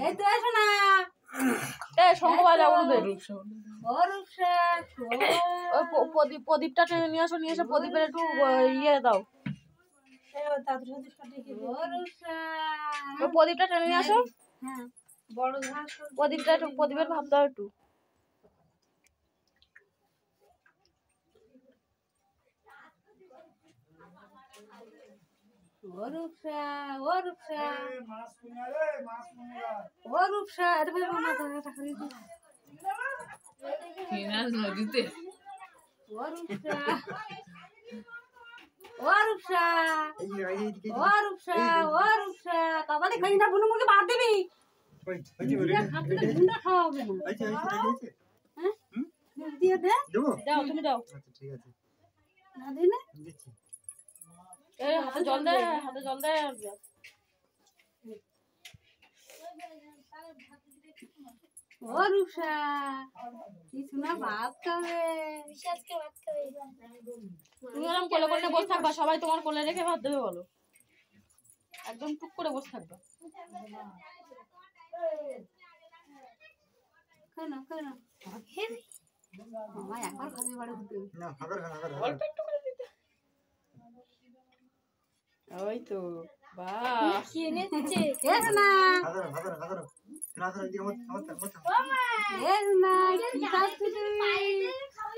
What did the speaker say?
এই তো এসো না সঙ্গবাজা উঠবে প্রদীপটা টেনে নিয়ে আসো, নিয়ে এসে প্রদীপের একটু ইয়ে দাও, প্রদীপটা টেনে নিয়ে আসো। হ্যাঁ বড় ঘাস প্রদীপটা একটু, প্রদীপের ভাব দাও একটু। ও রূপসা, ও রূপসা, ও রূপসা, এটা ভাই মামা টাকা দিতে নদীতে ও রূপসা, ও রূপসা, ও রূপসা, ও রূপসা, তাড়াতাড়ি খাই না বুনু মুখে বাদ দিবি। গুন্ডা খাওয়া হবে না। হ্যাঁ দিয়ে দে, দাও, তুমি দাও। ঠিক আছে না দিলে এই হাতে জল দে, হাতে জল দে। ও রূপসা কিছু না ভাত খাবে, তুমি এরকম কোলে কোলে বসে থাকবা, সবাই তোমার কোলে রেখে ভাত দেবে বলো, একদম টুক করে বসে থাকবা। কেন কেন মামা একবার খাবে বাড়ি ঘুরতে অল্প একটু করে দিতে। ওই তো বাহ, কি এনেছে এস না এস না কি খাচ্ছিস তুই?